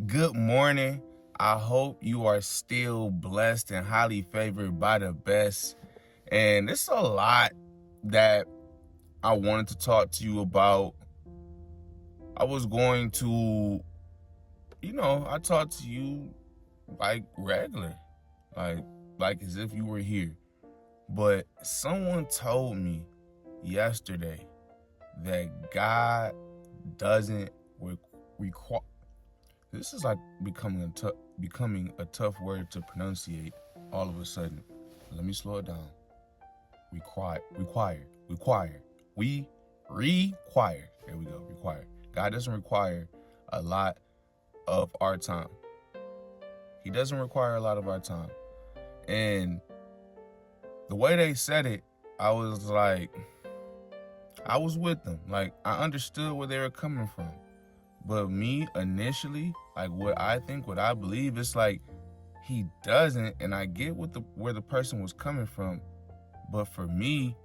Good morning. I hope you are still blessed and highly favored by the best. And it's a lot that I wanted to talk to you about. I was going to, I talk to you like regular, like like as if you were here. But someone told me yesterday that God doesn't require. This is like becoming a tough word to pronunciate all of a sudden. Let me slow it down. Require. We require. There we go. Require. God doesn't require a lot of our time. He doesn't require a lot of our time. And the way they said it, I was like, I was with them. Like, I understood where they were coming from. But me initially, like what I believe, it's like he doesn't, and I get where the person was coming from, but for me,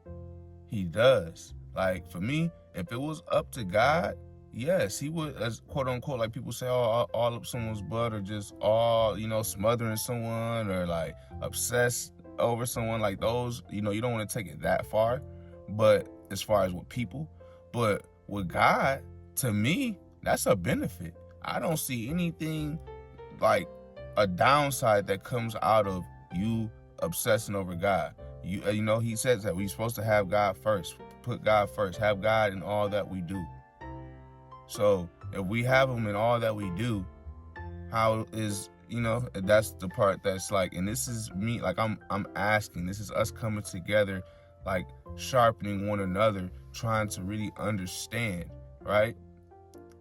he does. Like for me, if it was up to God, yes, he would, as quote unquote, like people say, all up someone's butt, or just all smothering someone, or like obsessed over someone, like those. You don't want to take it that far, but as far as with people, but with God, to me, that's a benefit. I don't see anything like a downside that comes out of you obsessing over God. He says that we're supposed to have God first, put God first, have God in all that we do. So if we have him in all that we do, how is that's the part that's like, and this is me, like I'm asking, this is us coming together, like sharpening one another, trying to really understand, right?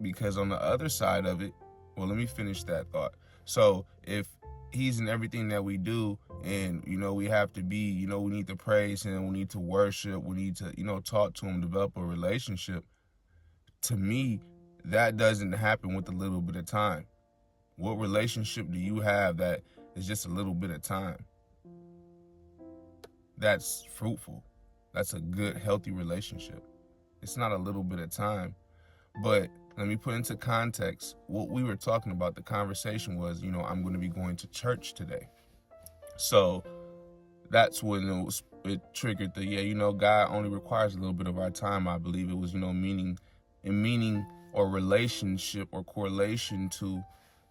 Because on the other side of it, well, let me finish that thought. So if he's in everything that we do, and we have to be, we need to praise him, we need to worship, we need to talk to him, develop a relationship. To me, that doesn't happen with a little bit of time. What relationship do you have that is just a little bit of time that's fruitful? That's a good, healthy relationship. It's not a little bit of time. But let me put into context what we were talking about. The conversation was, I'm going to be going to church today. So that's when it triggered the, God only requires a little bit of our time. I believe it was, meaning or relationship or correlation to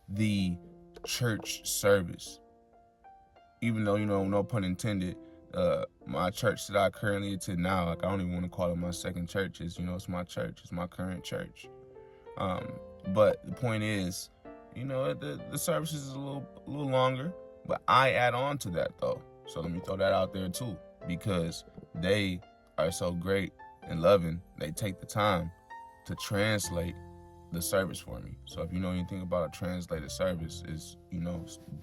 the church service. Even though, no pun intended, my church that I currently attend now, like I don't even want to call it my second church. It's my church. It's my current church. But the point is, the service is a little longer, but I add on to that though. So let me throw that out there too, because they are so great and loving. They take the time to translate the service for me. So if you know anything about a translated service, is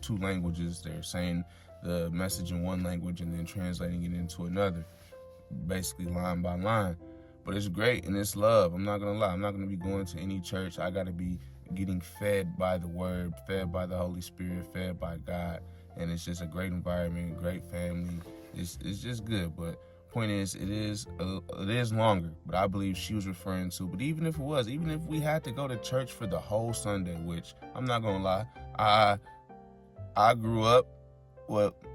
two languages. They're saying the message in one language and then translating it into another, basically line by line. But it's great and it's love. I'm not gonna lie. I'm not gonna be going to any church. I gotta be getting fed by the word, fed by the Holy Spirit, fed by God. And it's just a great environment, great family. It's just good. But point is, it is longer. But I believe she was referring to. But even if we had to go to church for the whole Sunday, which I'm not gonna lie, I grew up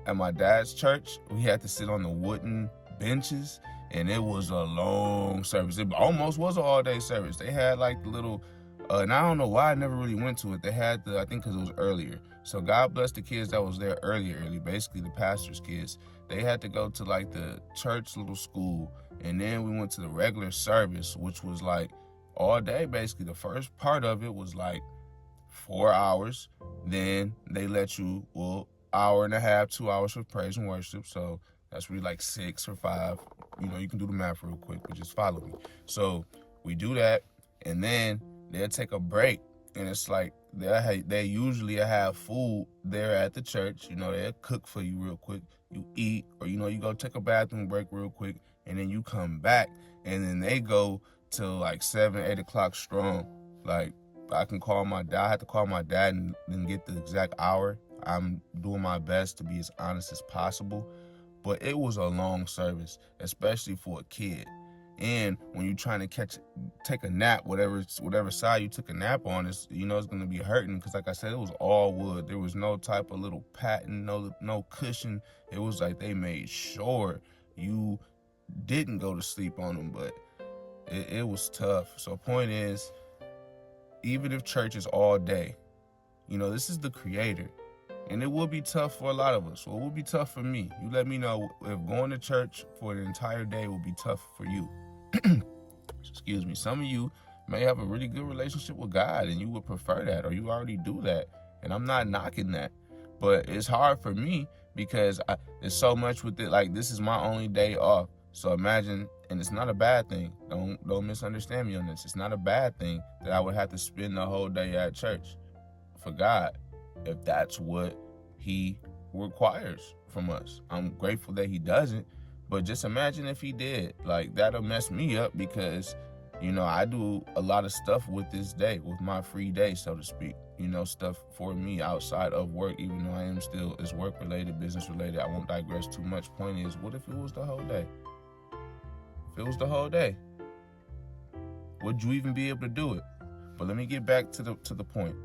at my dad's church. We had to sit on the wooden benches, and it was a long service. It almost was an all-day service. They had like the little, and I don't know why I never really went to it. They had I think because it was earlier. So God bless the kids that was there early, basically the pastor's kids. They had to go to like the church little school, and then we went to the regular service, which was like all day, basically. The first part of it was like 4 hours. Then they let you, hour and a half, 2 hours for praise and worship. So that's really like 6 or 5. You can do the math real quick, but just follow me. So we do that, and then they'll take a break, and it's like they usually have food there at the church. They'll cook for you real quick. You eat, or you go take a bathroom break real quick, and then you come back, and then they go till like 7, 8 o'clock strong. Like I can call my dad. I had to call my dad and then get the exact hour. I'm doing my best to be as honest as possible. But it was a long service, especially for a kid. And when you're trying to take a nap, whatever side you took a nap on, is it's gonna be hurting, because like I said, it was all wood. There was no type of little padding, no cushion. It was like they made sure you didn't go to sleep on them, but it was tough. So point is, even if church is all day, this is the Creator. And it will be tough for a lot of us. Well, it will be tough for me. You let me know if going to church for the entire day will be tough for you. Excuse me. Some of you may have a really good relationship with God and you would prefer that, or you already do that. And I'm not knocking that. But it's hard for me because there's so much with it. Like, this is my only day off. So imagine, and it's not a bad thing. Don't misunderstand me on this. It's not a bad thing that I would have to spend the whole day at church for God, if that's what He requires from us. I'm grateful that He doesn't, but just imagine if He did. Like, that'll mess me up, because I do a lot of stuff with this day, with my free day, so to speak. Stuff for me outside of work, even though I am still, it's work related, business related. I won't digress too much. Point is, what if it was the whole day? If it was the whole day, would you even be able to do it? But let me get back to the point.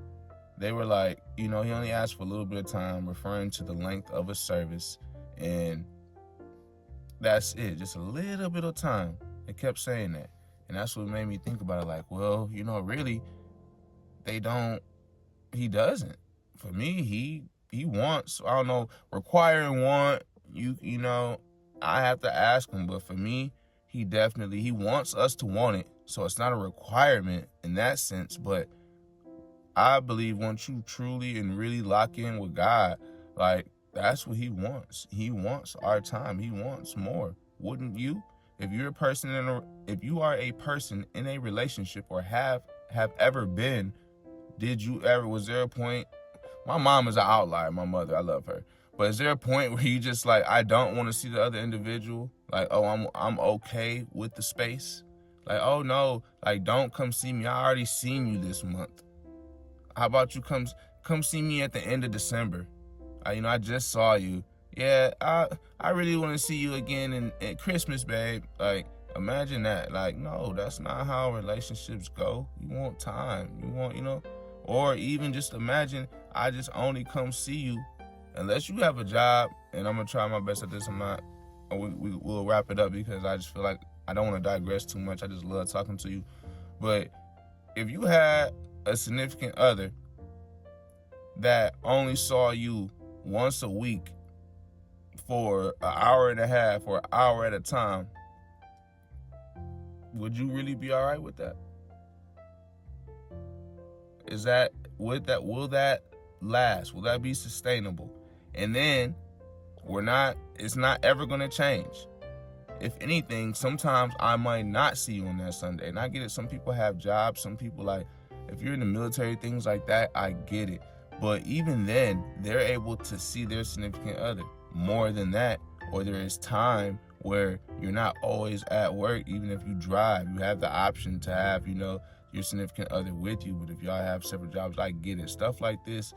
They were like, he only asked for a little bit of time, referring to the length of a service, and that's it, just a little bit of time. They kept saying that, and that's what made me think about it. Like, well, really, he doesn't. For me, he wants, I don't know, require and want, I have to ask him, but for me, he wants us to want it, so it's not a requirement in that sense, but I believe once you truly and really lock in with God, like, that's what He wants. He wants our time. He wants more. Wouldn't you? If you're a person if you are a person in a relationship, or have ever been, was there a point? My mom is an outlier, my mother, I love her. But is there a point where you just like, I don't want to see the other individual? Like, oh, I'm okay with the space. Like, oh no, like, don't come see me. I already seen you this month. How about you come see me at the end of December? I just saw you. Yeah, I really want to see you again at Christmas, babe. Like, imagine that. Like, no, that's not how relationships go. You want time. You want, or even just imagine I just only come see you, unless you have a job, and I'm going to try my best at this. We'll wrap it up, because I just feel like I don't want to digress too much. I just love talking to you. But if you had a significant other that only saw you once a week for an hour and a half or an hour at a time, would you really be all right with that? Will that last? Will that be sustainable? And then it's not ever going to change. If anything, sometimes I might not see you on that Sunday. And I get it. Some people have jobs. Some people, like, if you're in the military, things like that, I get it. But even then, they're able to see their significant other. More than that, or there is time where you're not always at work. Even if you drive, you have the option to have, your significant other with you. But if y'all have separate jobs, I get it. Stuff like this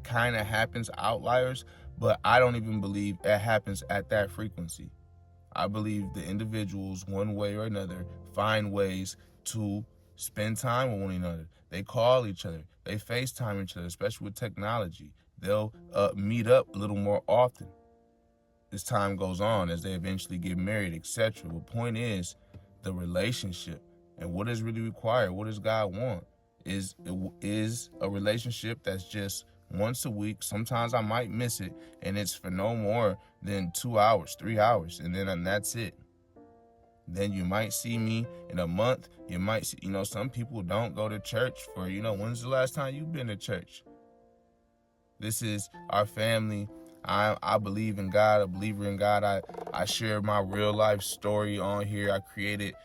kind of happens, outliers, but I don't even believe it happens at that frequency. I believe the individuals, one way or another, find ways to spend time with one another. They call each other. They FaceTime each other, especially with technology. They'll meet up a little more often as time goes on, as they eventually get married, etc. The point is, the relationship and what is really required, what does God want, is a relationship that's just once a week. Sometimes I might miss it, and it's for no more than 2 hours, 3 hours, and that's it. Then you might see me in a month. You might see, some people don't go to church for, when's the last time you've been to church? This is our family. I believe in God, a believer in God. I share my real life story on here. I created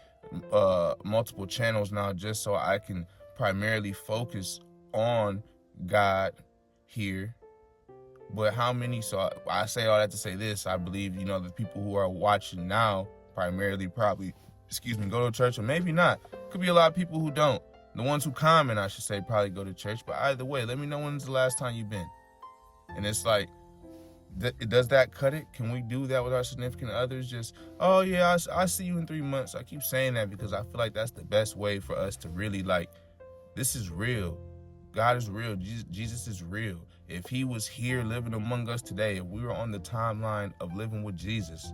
multiple channels now just so I can primarily focus on God here. But how many, so I say all that to say this, I believe, the people who are watching now primarily probably, go to church, or maybe not. Could be a lot of people who don't. The ones who comment, I should say, probably go to church. But either way, let me know when's the last time you've been. And it's like, Does that cut it? Can we do that with our significant others? Just, oh yeah, I see you in 3 months. I keep saying that because I feel like that's the best way for us to really like, this is real. God is real. Jesus is real. If he was here living among us today, if we were on the timeline of living with Jesus,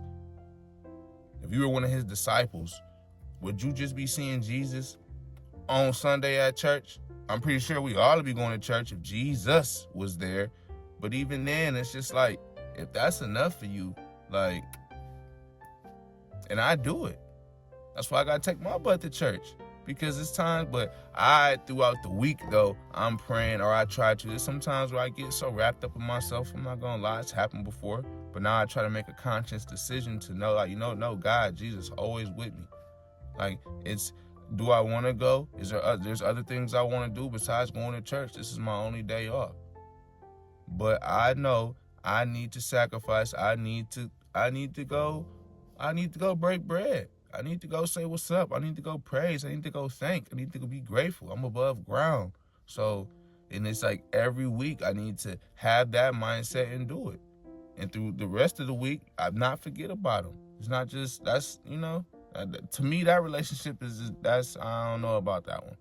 if you were one of his disciples, would you just be seeing Jesus on Sunday at church? I'm pretty sure we ought to be going to church if Jesus was there. But even then, it's just like, if that's enough for you, like, and I do it. That's why I got to take my butt to church, because it's time. But throughout the week, though, I'm praying, or I try to. There's sometimes where I get so wrapped up in myself, I'm not going to lie, it's happened before. But now I try to make a conscious decision to know, like, no, God, Jesus, always with me. Like, do I want to go? There's other things I want to do besides going to church. This is my only day off. But I know I need to sacrifice. I need to go break bread. I need to go say what's up. I need to go praise. I need to go thank. I need to be grateful. I'm above ground. So, and it's like every week I need to have that mindset and do it. And through the rest of the week, I not forget about them. It's not just, to me, that relationship I don't know about that one.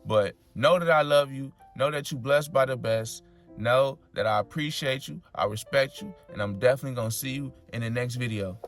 But know that I love you. Know that you're blessed by the best. Know that I appreciate you. I respect you. And I'm definitely going to see you in the next video.